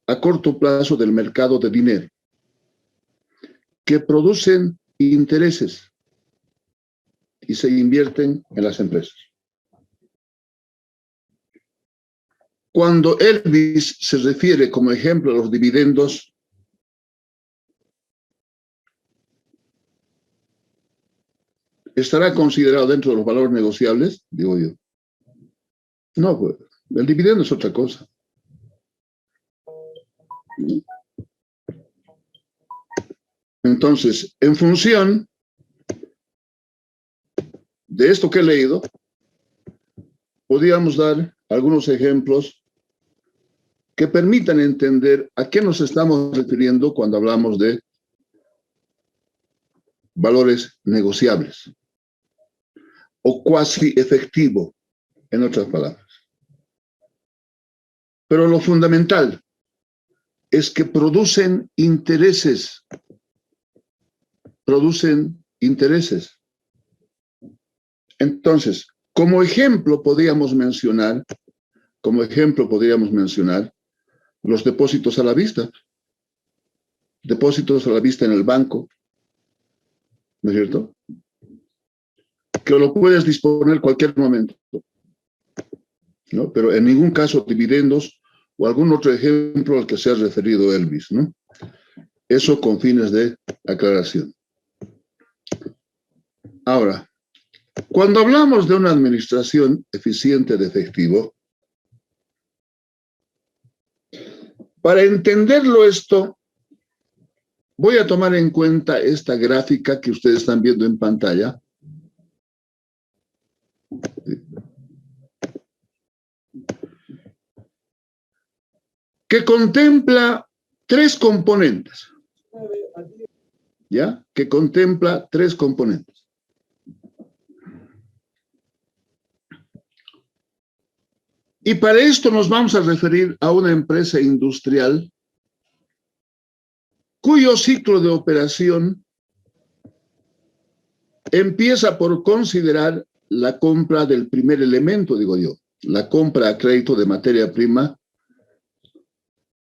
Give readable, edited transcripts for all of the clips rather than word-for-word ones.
a corto plazo del mercado de dinero que producen intereses y se invierten en las empresas. Cuando Elvis se refiere como ejemplo a los dividendos, ¿estará considerado dentro de los valores negociables? Digo yo. No, pues, el dividendo es otra cosa. Entonces, en función de esto que he leído, podríamos dar algunos ejemplos que permitan entender a qué nos estamos refiriendo cuando hablamos de valores negociables o cuasi efectivo, en otras palabras. Pero lo fundamental es que producen intereses. Producen intereses. Entonces, como ejemplo podríamos mencionar los depósitos a la vista. Depósitos a la vista en el banco, ¿no es cierto? Que lo puedes disponer cualquier momento, ¿no? Pero en ningún caso dividendos o algún otro ejemplo al que se ha referido Elvis, ¿no? Eso con fines de aclaración. Ahora, cuando hablamos de una administración eficiente de efectivo, para entenderlo esto, voy a tomar en cuenta esta gráfica que ustedes están viendo en pantalla. Que contempla tres componentes. ¿Ya? Que contempla tres componentes. Y para esto nos vamos a referir a una empresa industrial cuyo ciclo de operación empieza por considerar la compra del primer elemento, digo yo, la compra a crédito de materia prima.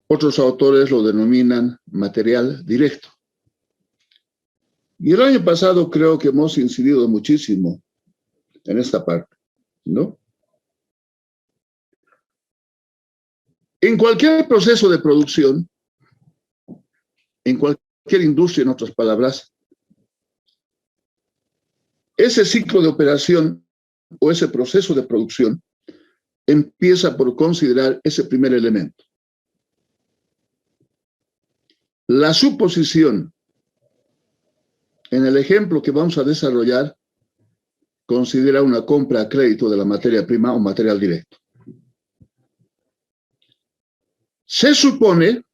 Otros autores lo denominan material directo. Y el año pasado creo que hemos incidido muchísimo en esta parte, ¿no? En cualquier proceso de producción, en cualquier industria, en otras palabras, ese ciclo de operación o ese proceso de producción empieza por considerar ese primer elemento. La suposición, en el ejemplo que vamos a desarrollar, considera una compra a crédito de la materia prima o material directo. Se supone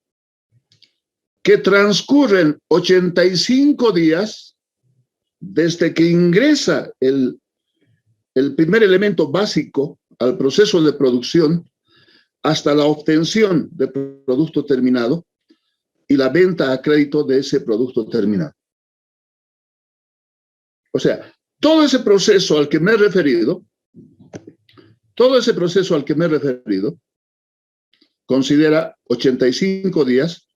que transcurren 85 días desde que ingresa el primer elemento básico al proceso de producción hasta la obtención del producto terminado y la venta a crédito de ese producto terminado. O sea, todo ese proceso al que me he referido, considera 85 días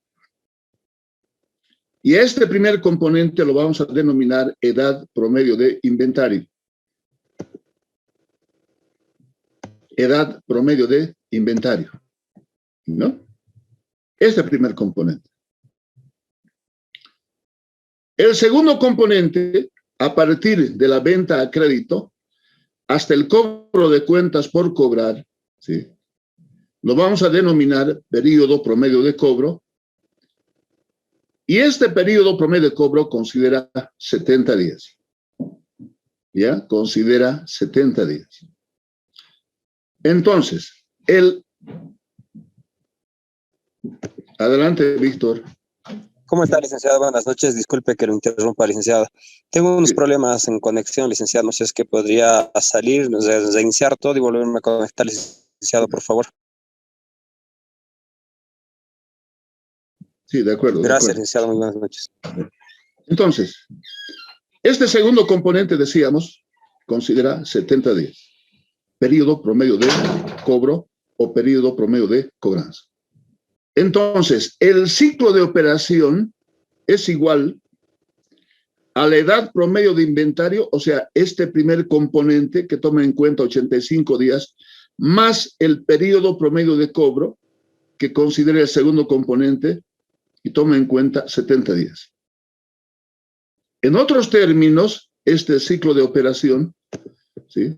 y este primer componente lo vamos a denominar edad promedio de inventario. Edad promedio de inventario, ¿no? Este primer componente. El segundo componente, a partir de la venta a crédito hasta el cobro de cuentas por cobrar, ¿sí?, lo vamos a denominar periodo promedio de cobro. Y este periodo promedio de cobro considera 70 días. ¿Ya? Considera 70 días. Entonces, Adelante, Víctor. ¿Cómo está, licenciado? Buenas noches. Disculpe que lo interrumpa, licenciado. Tengo unos problemas en conexión, licenciado. No sé si es que podría salir, reiniciar todo y volverme a conectar, licenciado, por favor. Sí, de acuerdo. Gracias, licenciado. Muy buenas noches. Entonces, este segundo componente, decíamos, considera 70 días. Periodo promedio de cobro o periodo promedio de cobranza. Entonces, el ciclo de operación es igual a la edad promedio de inventario, o sea, este primer componente que toma en cuenta 85 días, más el periodo promedio de cobro, que considera el segundo componente y toma en cuenta 70 días. En otros términos, este ciclo de operación, ¿sí?,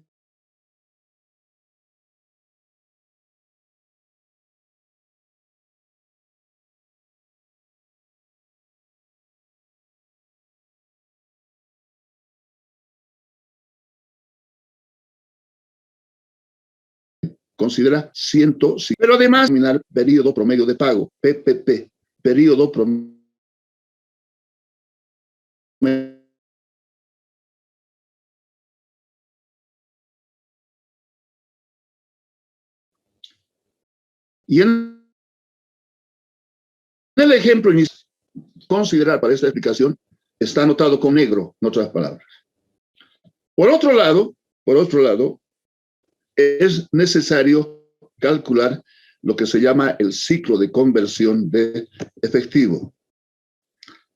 considera 105. Pero además, terminar periodo promedio de pago, PPP, periodo promedio. Y en el ejemplo inicial, considerar para esta explicación, está anotado con negro, en otras palabras. Por otro lado, es necesario calcular lo que se llama el ciclo de conversión de efectivo.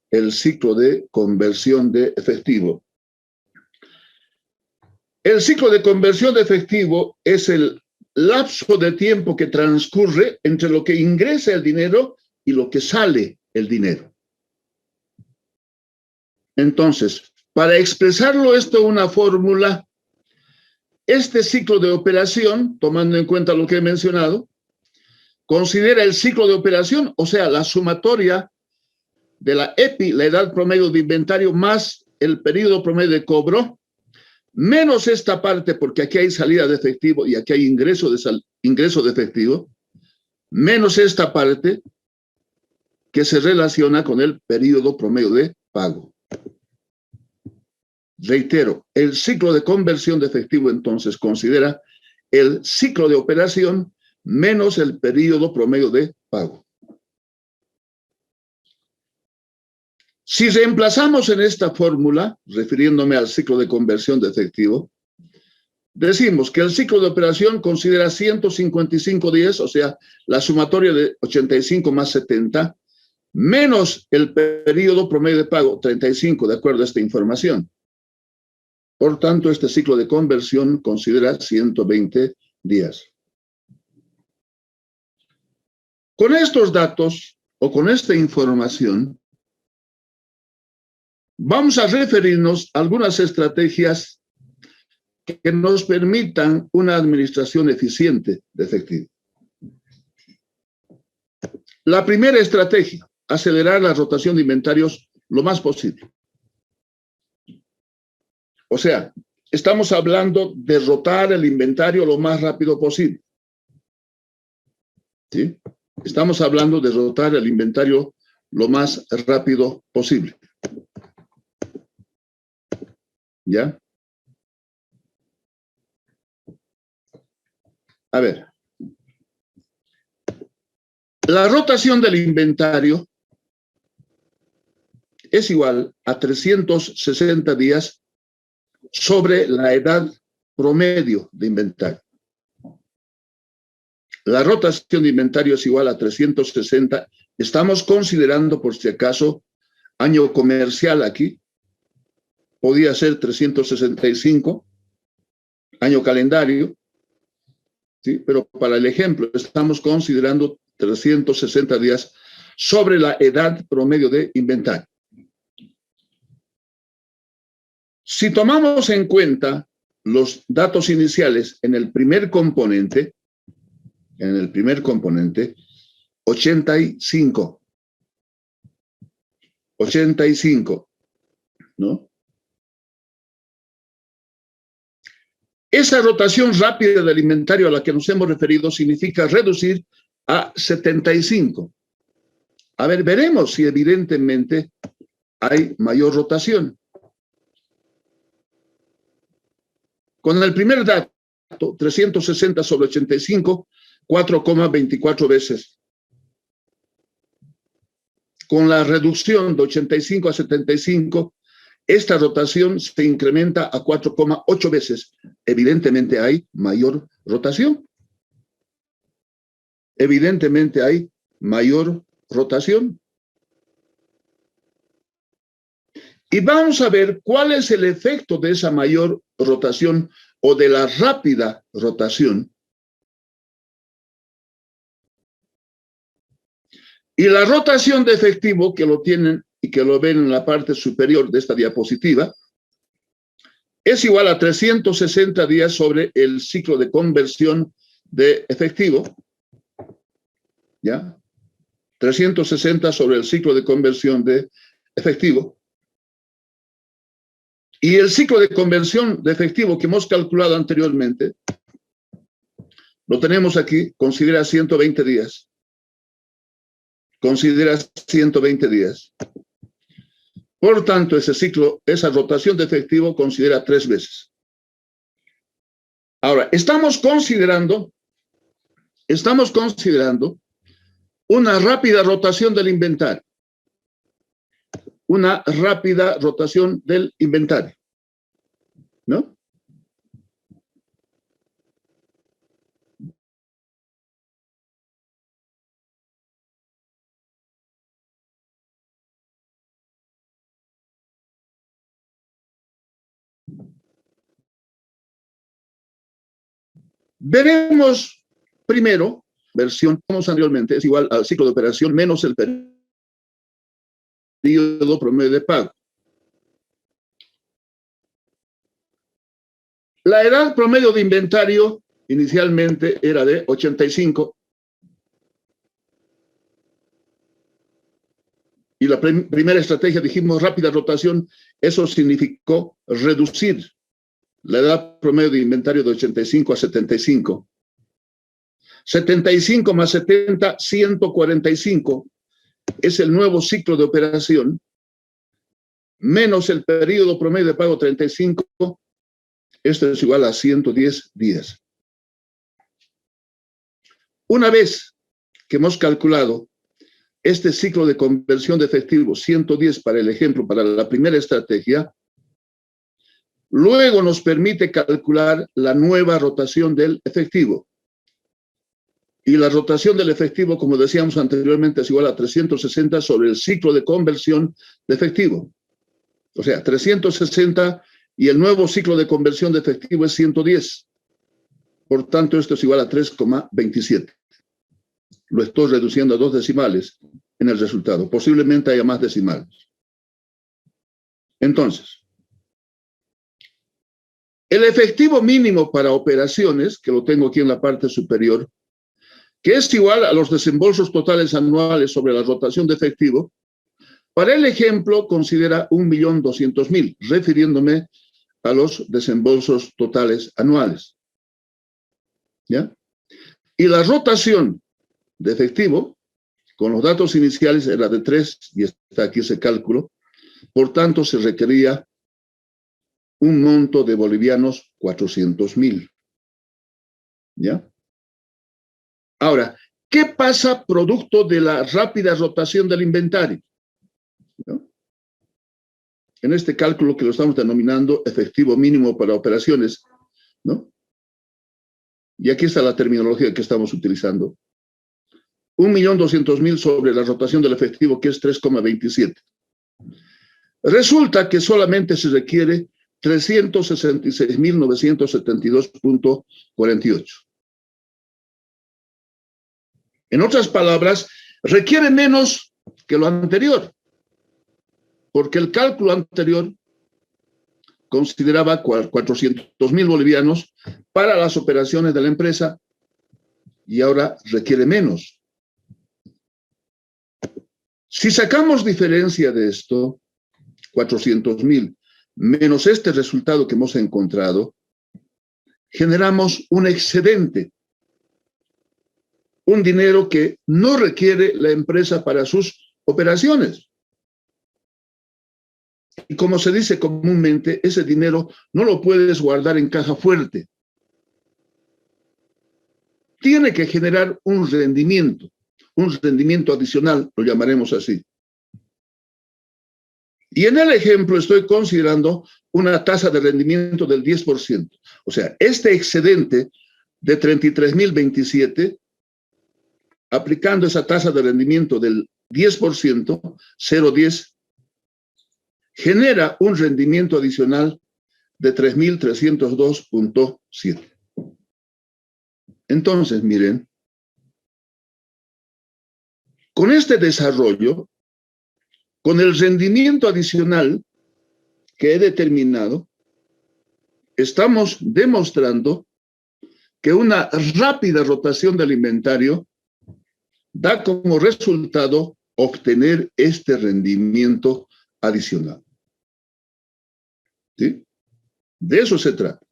El ciclo de conversión de efectivo. El ciclo de conversión de efectivo es el lapso de tiempo que transcurre entre lo que ingresa el dinero y lo que sale el dinero. Entonces, para expresarlo esto en una fórmula, este ciclo de operación, tomando en cuenta lo que he mencionado, considera el ciclo de operación, o sea, la sumatoria de la EPI, la edad promedio de inventario, más el periodo promedio de cobro, menos esta parte, porque aquí hay salida de efectivo y aquí hay ingreso de efectivo, menos esta parte que se relaciona con el periodo promedio de pago. Reitero, el ciclo de conversión de efectivo entonces considera el ciclo de operación menos el periodo promedio de pago. Si reemplazamos en esta fórmula, refiriéndome al ciclo de conversión de efectivo, decimos que el ciclo de operación considera 155 días, o sea, la sumatoria de 85 más 70, menos el periodo promedio de pago, 35, de acuerdo a esta información. Por tanto, este ciclo de conversión considera 120 días. Con estos datos o con esta información, vamos a referirnos a algunas estrategias que nos permitan una administración eficiente de efectivo. La primera estrategia, acelerar la rotación de inventarios lo más posible. O sea, estamos hablando de rotar el inventario lo más rápido posible. ¿Sí? Estamos hablando de rotar el inventario lo más rápido posible. ¿Ya? A ver. La rotación del inventario es igual a 360 días sobre la edad promedio de inventario. La rotación de inventario es igual a 360. Estamos considerando, por si acaso, año comercial aquí. Podía ser 365, año calendario, ¿sí? Pero para el ejemplo estamos considerando 360 días sobre la edad promedio de inventario. Si tomamos en cuenta los datos iniciales en el primer componente, 85, ¿no? Esa rotación rápida del inventario a la que nos hemos referido significa reducir a 75. A ver, veremos si evidentemente hay mayor rotación. Con el primer dato, 360 sobre 85, 4,24 veces. Con la reducción de 85 a 75, esta rotación se incrementa a 4,8 veces. Evidentemente hay mayor rotación. Evidentemente hay mayor rotación. Y vamos a ver cuál es el efecto de esa mayor rotación o de la rápida rotación. Y la rotación de efectivo, que lo tienen y que lo ven en la parte superior de esta diapositiva, es igual a 360 días sobre el ciclo de conversión de efectivo. ¿Ya? 360 sobre el ciclo de conversión de efectivo. Y el ciclo de conversión de efectivo que hemos calculado anteriormente, lo tenemos aquí, considera 120 días. Considera 120 días. Por tanto, ese ciclo, esa rotación de efectivo considera 3 veces. Ahora, estamos considerando una rápida rotación del inventario. Una rápida rotación del inventario, ¿no? Veremos primero, versión como anteriormente, es igual al ciclo de operación menos el periodo promedio de pago. La edad promedio de inventario inicialmente era de 85. Y la primera estrategia, dijimos, rápida rotación, eso significó reducir la edad promedio de inventario de 85 a 75. 75 más 70, 145, es el nuevo ciclo de operación, menos el periodo promedio de pago 35, esto es igual a 110 días. Una vez que hemos calculado este ciclo de conversión de efectivo, 110 para el ejemplo, para la primera estrategia, luego nos permite calcular la nueva rotación del efectivo. Y la rotación del efectivo, como decíamos anteriormente, es igual a 360 sobre el ciclo de conversión de efectivo. O sea, 360 y el nuevo ciclo de conversión de efectivo es 110. Por tanto, esto es igual a 3,27. Lo estoy reduciendo a 2 decimales en el resultado. Posiblemente haya más decimales. Entonces, el efectivo mínimo para operaciones, que lo tengo aquí en la parte superior, que es igual a los desembolsos totales anuales sobre la rotación de efectivo, para el ejemplo considera 1.200.000, refiriéndome a los desembolsos totales anuales. ¿Ya? Y la rotación de efectivo, con los datos iniciales, era de 3, y está aquí ese cálculo, por tanto se requería un monto de bolivianos 400.000. ¿Ya? Ahora, ¿qué pasa producto de la rápida rotación del inventario? ¿No? En este cálculo que lo estamos denominando efectivo mínimo para operaciones, ¿no? Y aquí está la terminología que estamos utilizando. 1.200.000 sobre la rotación del efectivo, que es 3,27. Resulta que solamente se requiere 366.972.48. En otras palabras, requiere menos que lo anterior, porque el cálculo anterior consideraba 400.000 bolivianos para las operaciones de la empresa y ahora requiere menos. Si sacamos diferencia de esto, 400.000 menos este resultado que hemos encontrado, generamos un excedente. Un dinero que no requiere la empresa para sus operaciones. Y como se dice comúnmente, ese dinero no lo puedes guardar en caja fuerte. Tiene que generar un rendimiento adicional, lo llamaremos así. Y en el ejemplo estoy considerando una tasa de rendimiento del 10%. O sea, este excedente de 33.027 aplicando esa tasa de rendimiento del 10%, 0,10, genera un rendimiento adicional de 3.302.7. Entonces, miren, con este desarrollo, con el rendimiento adicional que he determinado, estamos demostrando que una rápida rotación del inventario da como resultado obtener este rendimiento adicional. ¿Sí? De eso se trata.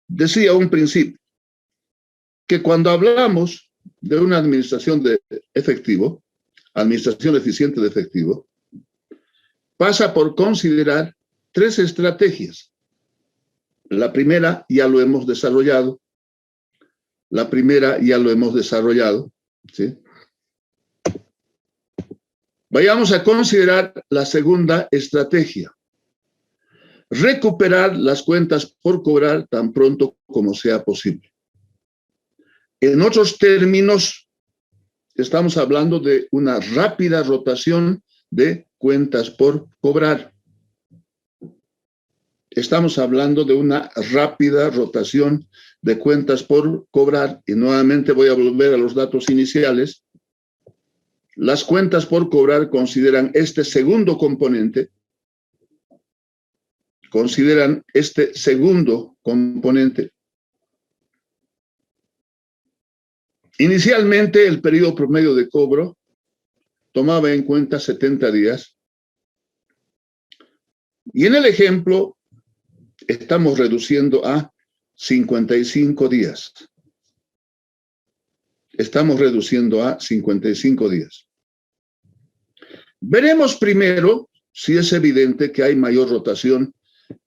Decía un principio que cuando hablamos de una administración de efectivo, administración eficiente de efectivo, pasa por considerar 3 estrategias. La primera ya lo hemos desarrollado. ¿Sí? Vayamos a considerar la segunda estrategia. Recuperar las cuentas por cobrar tan pronto como sea posible. En otros términos, estamos hablando de una rápida rotación de cuentas por cobrar. Estamos hablando de una rápida rotación de cuentas por cobrar. Y nuevamente voy a volver a los datos iniciales. Las cuentas por cobrar consideran este segundo componente. Inicialmente, el periodo promedio de cobro tomaba en cuenta 70 días. Y en el ejemplo, estamos reduciendo a 55 días. Veremos primero si es evidente que hay mayor rotación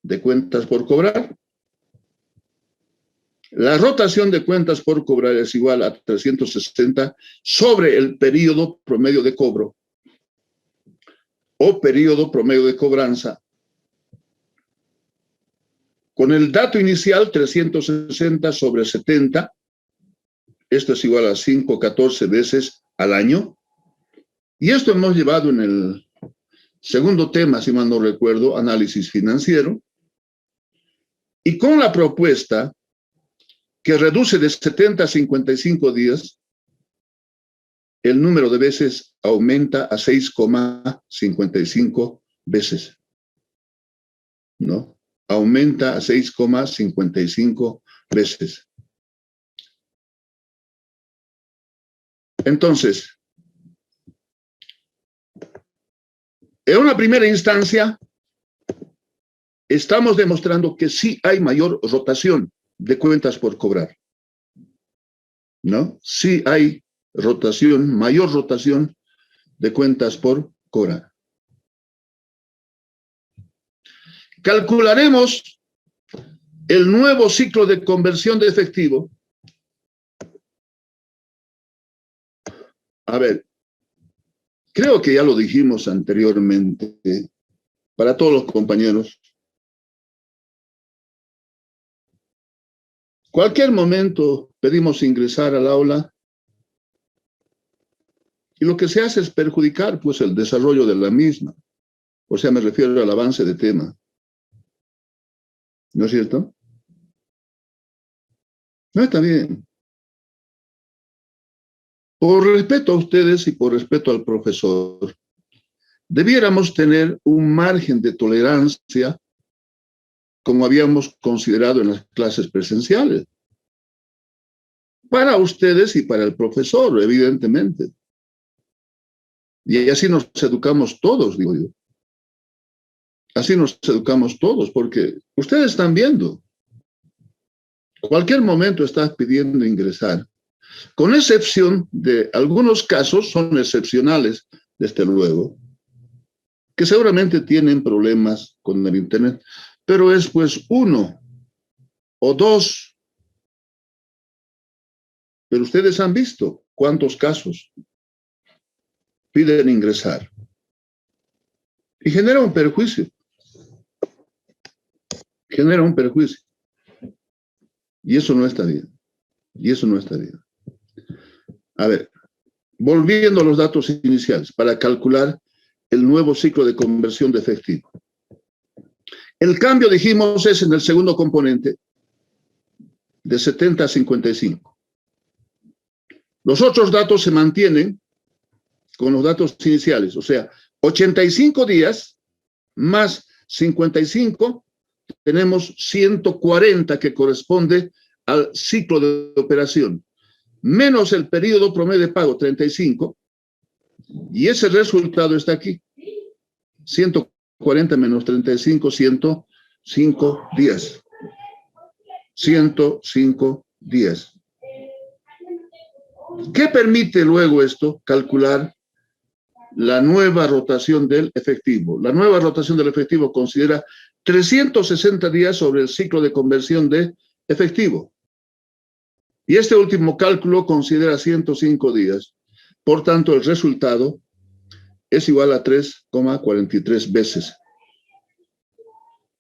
de cuentas por cobrar. La rotación de cuentas por cobrar es igual a 360 sobre el periodo promedio de cobro o periodo promedio de cobranza. Con el dato inicial, 360 sobre 70, esto es igual a 5,14 veces al año. Y esto hemos llevado en el segundo tema, si mal no recuerdo, análisis financiero. Y con la propuesta que reduce de 70 a 55 días, el número de veces aumenta a 6,55 veces. ¿No? Aumenta a 6,55 veces. Entonces, en una primera instancia, estamos demostrando que sí hay mayor rotación de cuentas por cobrar. ¿No? Sí hay rotación, mayor rotación de cuentas por cobrar. Calcularemos el nuevo ciclo de conversión de efectivo. A ver, creo que ya lo dijimos anteriormente para todos los compañeros. Cualquier momento pedimos ingresar al aula y lo que se hace es perjudicar pues el desarrollo de la misma. O sea, me refiero al avance de tema. ¿No es cierto? No está bien. Por respeto a ustedes y por respeto al profesor, debiéramos tener un margen de tolerancia como habíamos considerado en las clases presenciales. Para ustedes y para el profesor, evidentemente. Y así nos educamos todos, digo yo. Así nos educamos todos, porque ustedes están viendo. Cualquier momento estás pidiendo ingresar. Con excepción de algunos casos, son excepcionales, desde luego, que seguramente tienen problemas con el Internet, pero es pues 1 o 2. Pero ustedes han visto cuántos casos piden ingresar. Y genera un perjuicio. Y eso no está bien. A ver, volviendo a los datos iniciales para calcular el nuevo ciclo de conversión de efectivo. El cambio, dijimos, es en el segundo componente, de 70 a 55. Los otros datos se mantienen con los datos iniciales, o sea, 85 días más 55, tenemos 140 que corresponde al ciclo de operación, menos el periodo promedio de pago, 35, y ese resultado está aquí, 140 menos 35, 105 días. 105 días. ¿Qué permite luego esto? Calcular la nueva rotación del efectivo. La nueva rotación del efectivo considera 360 días sobre el ciclo de conversión de efectivo. Y este último cálculo considera 105 días. Por tanto, el resultado es igual a 3,43 veces.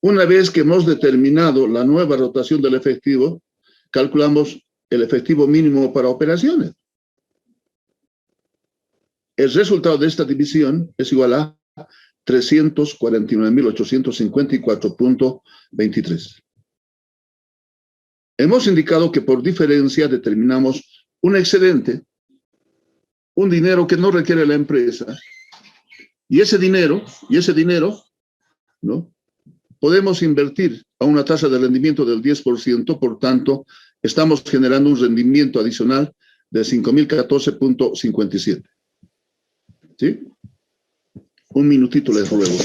Una vez que hemos determinado la nueva rotación del efectivo, calculamos el efectivo mínimo para operaciones. El resultado de esta división es igual a 349.854.23. Hemos indicado que por diferencia determinamos un excedente, un dinero que no requiere la empresa, y ese dinero, ¿no?, podemos invertir a una tasa de rendimiento del 10%, por tanto, estamos generando un rendimiento adicional de 5.014.57. ¿Sí? Un minutito les ruego.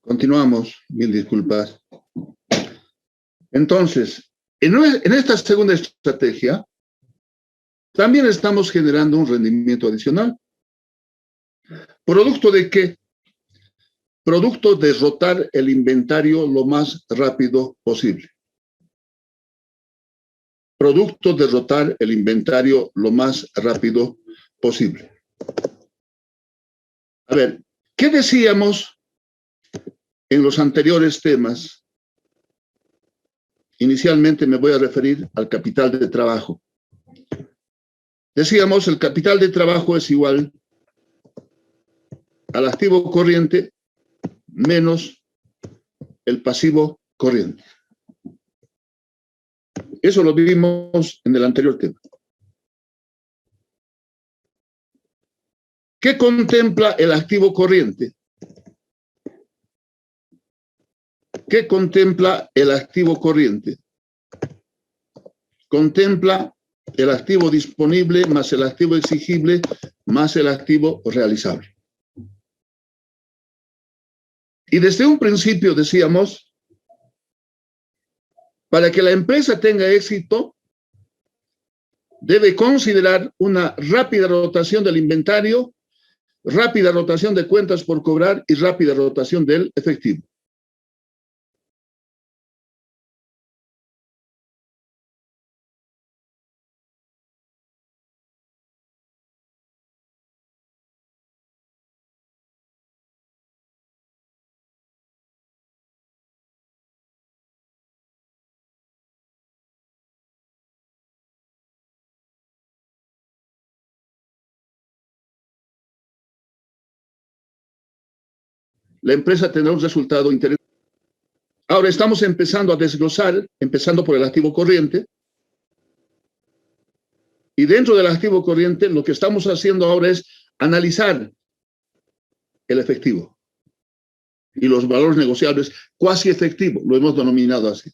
Continuamos, mil disculpas. Entonces, en esta segunda estrategia, también estamos generando un rendimiento adicional. ¿Producto de qué? Producto de rotar el inventario lo más rápido posible. Producto de rotar el inventario lo más rápido posible. A ver, ¿qué decíamos en los anteriores temas? Inicialmente me voy a referir al capital de trabajo. Decíamos, el capital de trabajo es igual al activo corriente menos el pasivo corriente. Eso lo vimos en el anterior tema. ¿Qué contempla el activo corriente? ¿Qué contempla el activo corriente? Contempla el activo disponible más el activo exigible más el activo realizable. Y desde un principio decíamos, para que la empresa tenga éxito, debe considerar una rápida rotación del inventario, rápida rotación de cuentas por cobrar y rápida rotación del efectivo. La empresa tendrá un resultado interesante. Ahora estamos empezando a desglosar, empezando por el activo corriente. Y dentro del activo corriente, lo que estamos haciendo ahora es analizar el efectivo y los valores negociables cuasi efectivos, lo hemos denominado así.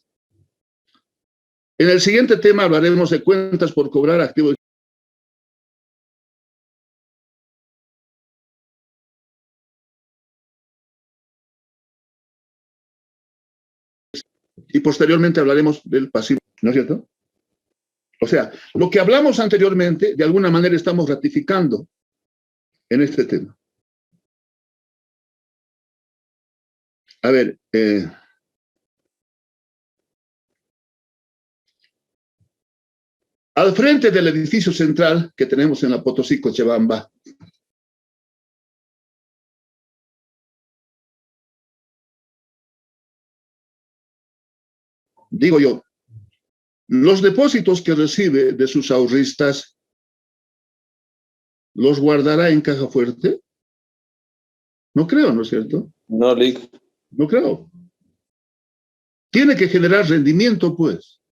En el siguiente tema hablaremos de cuentas por cobrar, activos y posteriormente hablaremos del pasivo, ¿no es cierto? O sea, lo que hablamos anteriormente, de alguna manera estamos ratificando en este tema. A ver, al frente del edificio central que tenemos en la Potosí, Cochabamba, digo yo, los depósitos que recibe de sus ahorristas, ¿los guardará en caja fuerte? No creo, ¿no es cierto? No, Lick. No creo. Tiene que generar rendimiento, pues.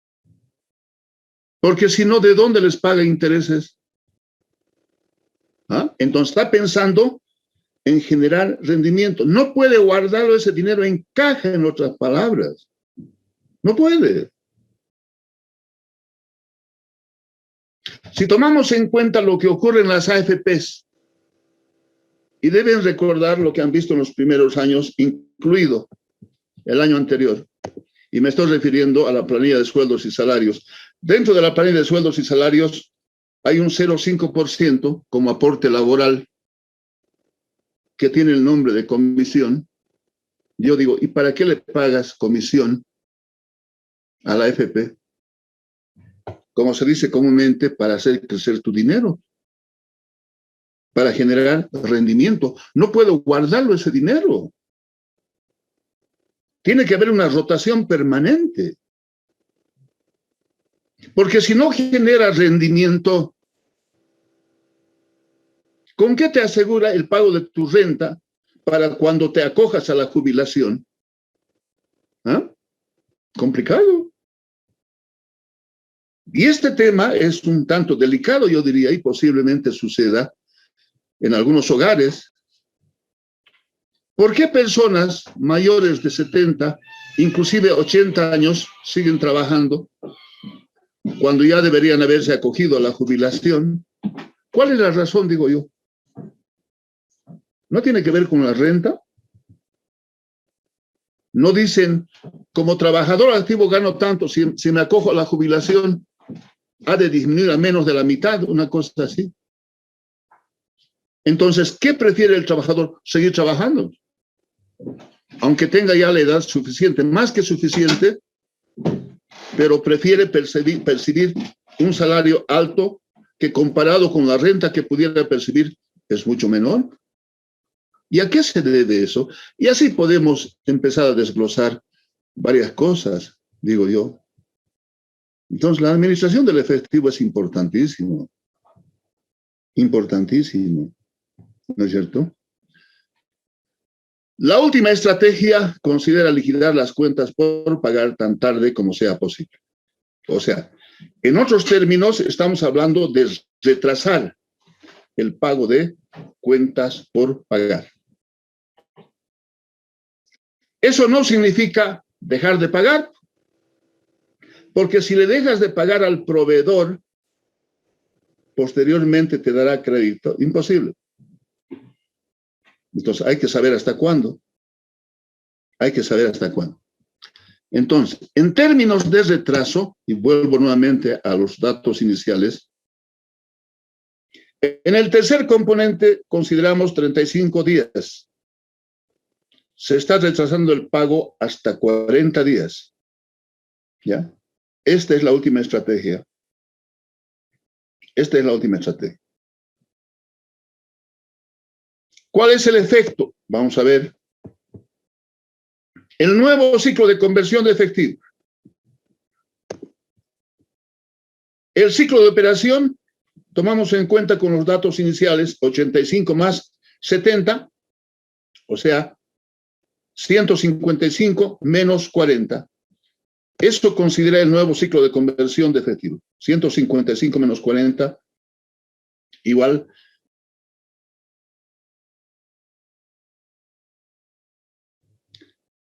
Porque si no, ¿de dónde les paga intereses? ¿Ah? Entonces está pensando en generar rendimiento. No puede guardarlo ese dinero en caja, en otras palabras. No puede. Si tomamos en cuenta lo que ocurre en las AFPs, y deben recordar lo que han visto en los primeros años, incluido el año anterior, y me estoy refiriendo a la planilla de sueldos y salarios. Dentro de la planilla de sueldos y salarios hay un 0,5% como aporte laboral que tiene el nombre de comisión. Yo digo, ¿y para qué le pagas comisión a la AFP? Como se dice comúnmente, para hacer crecer tu dinero, para generar rendimiento. No puedo guardarlo ese dinero. Tiene que haber una rotación permanente. Porque si no genera rendimiento, ¿con qué te asegura el pago de tu renta para cuando te acojas a la jubilación? ¿Ah? Complicado. Y este tema es un tanto delicado, yo diría, y posiblemente suceda en algunos hogares. ¿Por qué personas mayores de 70, inclusive 80 años, siguen trabajando cuando ya deberían haberse acogido a la jubilación? ¿Cuál es la razón, digo yo? ¿No tiene que ver con la renta? No dicen, como trabajador activo gano tanto, si me acojo a la jubilación, ha de disminuir a menos de la mitad, una cosa así. Entonces, ¿qué prefiere el trabajador? Seguir trabajando. Aunque tenga ya la edad suficiente, más que suficiente, pero prefiere percibir un salario alto que comparado con la renta que pudiera percibir es mucho menor. ¿Y a qué se debe eso? Y así podemos empezar a desglosar varias cosas, digo yo. Entonces, la administración del efectivo es importantísimo. Importantísimo. ¿No es cierto? La última estrategia considera liquidar las cuentas por pagar tan tarde como sea posible. O sea, en otros términos, estamos hablando de retrasar el pago de cuentas por pagar. Eso no significa dejar de pagar, porque si le dejas de pagar al proveedor, posteriormente te dará crédito. Imposible. Entonces, hay que saber hasta cuándo. Hay que saber hasta cuándo. Entonces, en términos de retraso, y vuelvo nuevamente a los datos iniciales, en el tercer componente consideramos 35 días. Se está retrasando el pago hasta 40 días. ¿Ya? Esta es la última estrategia. Esta es la última estrategia. ¿Cuál es el efecto? Vamos a ver. El nuevo ciclo de conversión de efectivo. El ciclo de operación, tomamos en cuenta con los datos iniciales, 85 más 70, o sea, 155 menos 40. Esto considera el nuevo ciclo de conversión de efectivo. 155 menos 40 igual.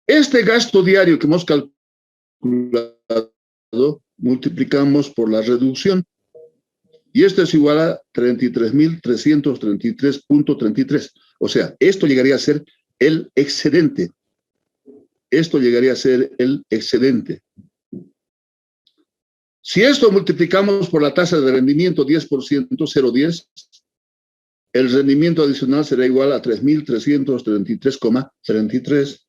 Este gasto diario que hemos calculado, multiplicamos por la reducción. Y esto es igual a 33.333.33. O sea, esto llegaría a ser el excedente. Esto llegaría a ser el excedente. Si esto multiplicamos por la tasa de rendimiento 10%, 0,10, el rendimiento adicional será igual a 3.333,33.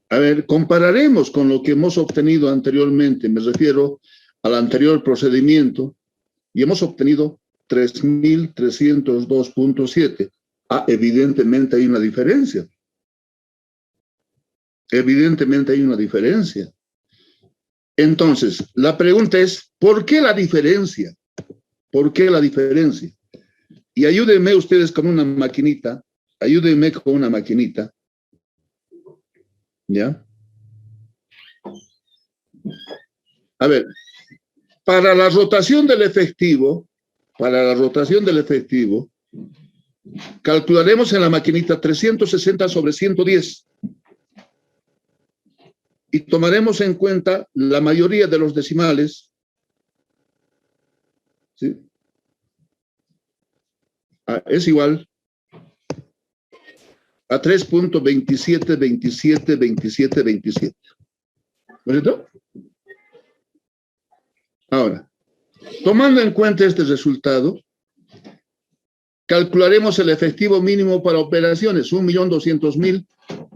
A ver, compararemos con lo que hemos obtenido anteriormente. Me refiero al anterior procedimiento y hemos obtenido 3.302.7. Evidentemente hay una diferencia. Evidentemente hay una diferencia. Entonces, la pregunta es, ¿por qué la diferencia? ¿Por qué la diferencia? Y ayúdenme ustedes con una maquinita. Ayúdenme con una maquinita. ¿Ya? A ver, para la rotación del efectivo, calcularemos en la maquinita 360 sobre 110 y tomaremos en cuenta la mayoría de los decimales, ¿sí? Es igual a 3.27272727. ¿Verdad? Ahora, tomando en cuenta este resultado, calcularemos el efectivo mínimo para operaciones, 1.200.000,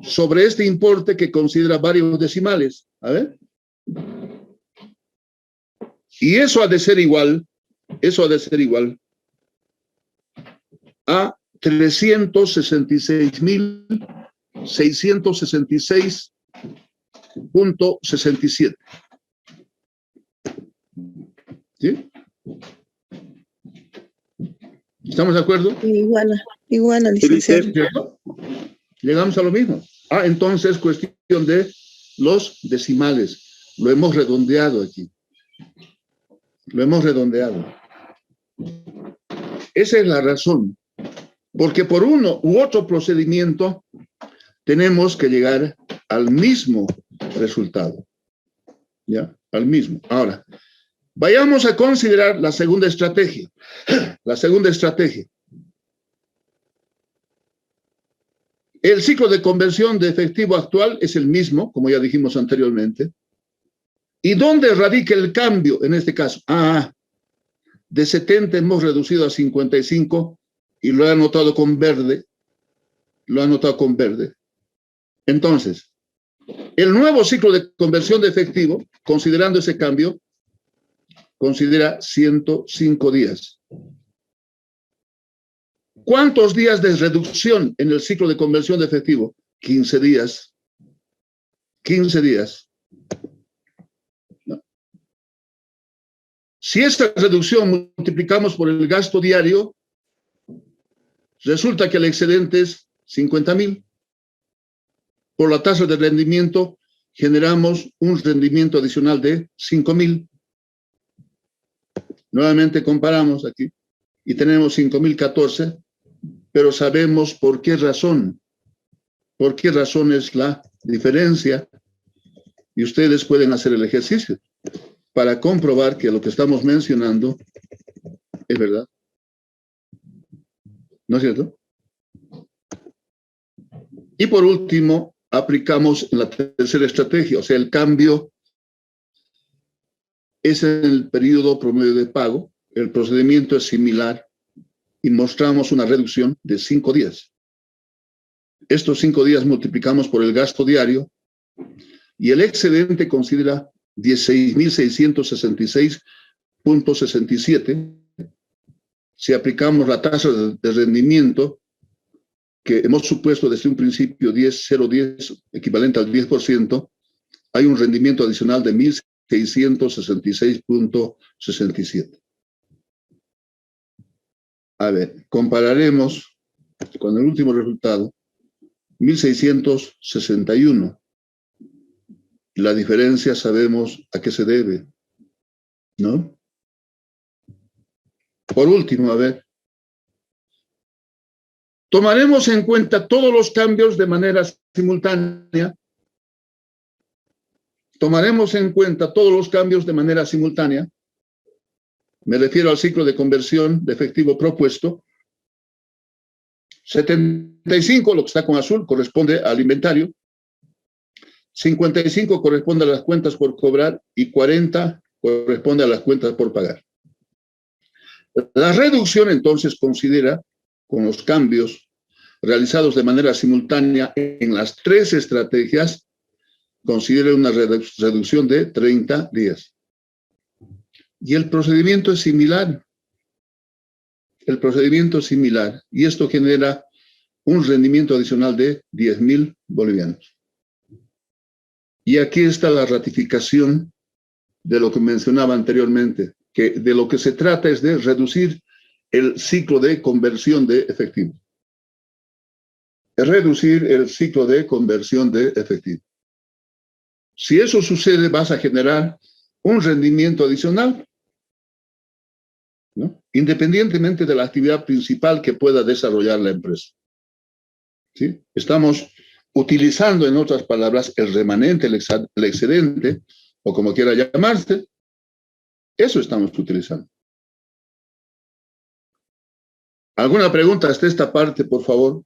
sobre este importe que considera varios decimales. A ver. Y eso ha de ser igual a 366.666.67. ¿Sí? ¿Estamos de acuerdo? Igual, licenciado. ¿Cierto? Llegamos a lo mismo. Entonces, cuestión de los decimales. Lo hemos redondeado aquí. Lo hemos redondeado. Esa es la razón. Porque por uno u otro procedimiento tenemos que llegar al mismo resultado. ¿Ya? Al mismo. Ahora, vayamos a considerar la segunda estrategia. La segunda estrategia. El ciclo de conversión de efectivo actual es el mismo, como ya dijimos anteriormente. ¿Y dónde radica el cambio en este caso? De 70 hemos reducido a 55 y lo he anotado con verde. Lo he anotado con verde. Entonces, el nuevo ciclo de conversión de efectivo, considerando ese cambio, considera 105 días. ¿Cuántos días de reducción en el ciclo de conversión de efectivo? 15 días. 15 días. ¿No? Si esta reducción multiplicamos por el gasto diario, resulta que el excedente es 50.000. Por la tasa de rendimiento, generamos un rendimiento adicional de 5.000. Nuevamente comparamos aquí y tenemos 5.014. Pero sabemos por qué razón. ¿Por qué razón es la diferencia? Y ustedes pueden hacer el ejercicio para comprobar que lo que estamos mencionando es verdad. ¿No es cierto? Y por último, aplicamos la tercera estrategia, o sea, el cambio es en el periodo promedio de pago, el procedimiento es similar, y mostramos una reducción de 5 días. Estos 5 días multiplicamos por el gasto diario y el excedente considera 16.666.67. Si aplicamos la tasa de rendimiento que hemos supuesto desde un principio 0,10, equivalente al 10%, hay un rendimiento adicional de 1.666.67. A ver, compararemos con el último resultado. 1.661. La diferencia sabemos a qué se debe, ¿no? Por último, a ver. Tomaremos en cuenta todos los cambios de manera simultánea. Tomaremos en cuenta todos los cambios de manera simultánea. Me refiero al ciclo de conversión de efectivo propuesto. 75, lo que está con azul, corresponde al inventario. 55 corresponde a las cuentas por cobrar y 40 corresponde a las cuentas por pagar. La reducción, entonces, considera, con los cambios realizados de manera simultánea en las tres estrategias, considera una reducción de 30 días. Y el procedimiento es similar. El procedimiento es similar. Y esto genera un rendimiento adicional de 10.000 bolivianos. Y aquí está la ratificación de lo que mencionaba anteriormente, que de lo que se trata es de reducir el ciclo de conversión de efectivo. Reducir el ciclo de conversión de efectivo. Si eso sucede, vas a generar un rendimiento adicional, ¿no? Independientemente de la actividad principal que pueda desarrollar la empresa. ¿Sí? Estamos utilizando, en otras palabras, el remanente, el excedente, o como quiera llamarse, eso estamos utilizando. ¿Alguna pregunta hasta esta parte, por favor?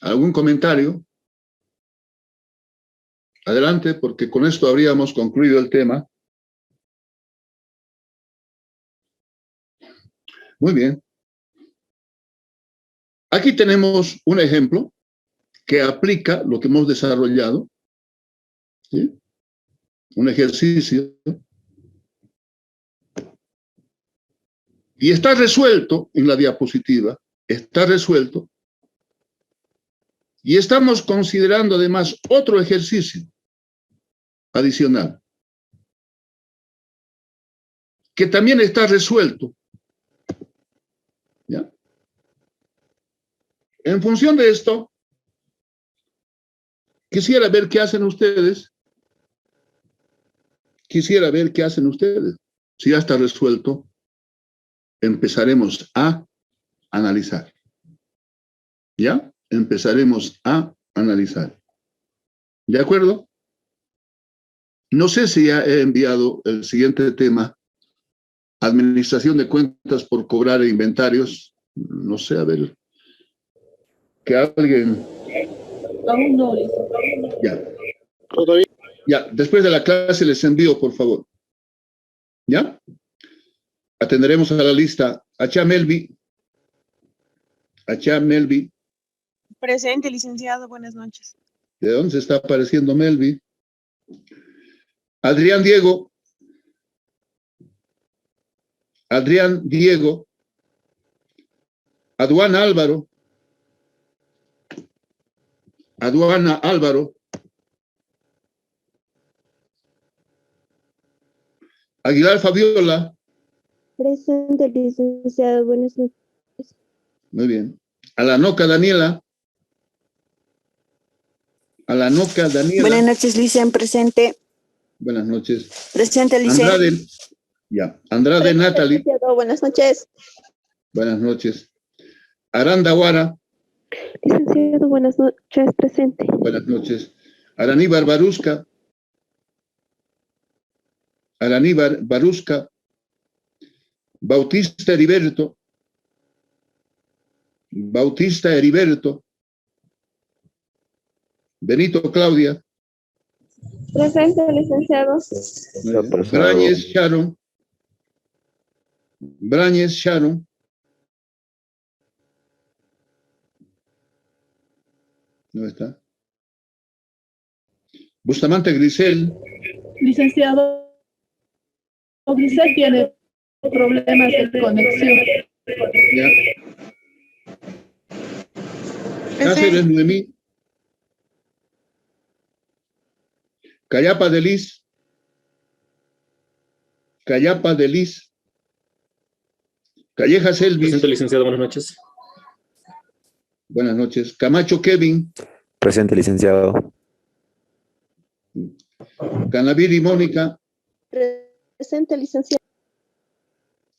¿Algún comentario? Adelante, porque con esto habríamos concluido el tema. Muy bien. Aquí tenemos un ejemplo que aplica lo que hemos desarrollado. ¿Sí? Un ejercicio. Y está resuelto en la diapositiva. Está resuelto. Y estamos considerando además otro ejercicio adicional, que también está resuelto. ¿Ya? En función de esto, quisiera ver qué hacen ustedes. Quisiera ver qué hacen ustedes. Si ya está resuelto, empezaremos a analizar. ¿Ya? Empezaremos a analizar. ¿De acuerdo? No sé si ya he enviado el siguiente tema. Administración de cuentas por cobrar e inventarios. No sé, a ver. Que alguien... Aún no. Ya. Todavía. Ya, después de la clase les envío, por favor. ¿Ya? Atenderemos a la lista. Acha Melvi. Acha Melvi. Presente, licenciado. Buenas noches. ¿De dónde se está apareciendo Melvi? Adrián Diego. Adrián Diego. Aduana Álvaro. Aduana Álvaro. Aguilar Fabiola. Presente, licenciado. Buenas noches. Muy bien. Alanoca Daniela. Alanoca Daniela. Buenas noches, Licen, presente. Buenas noches. Presente, Licen. Andrade. Ya. Andrade Natalie. Buenas noches. Buenas noches. Aranda Guara. Licenciado, buenas noches. Presente. Buenas noches. Araníbar Barusca. Araníbar Barusca. Bautista Heriberto. Bautista Heriberto. Benito Claudia. Presente, licenciado. Brañez Sharon. Brañez Sharon. ¿Dónde está? Bustamante Grisel. Licenciado, Grisel tiene problemas de conexión. Ya. Cáceres Noemí. Cayapa de Liz. Cayapa de Liz. Calleja Selvi. Presente, licenciado, buenas noches. Buenas noches. Camacho Kevin. Presente, licenciado. Canaviri Mónica. Presente, licenciado.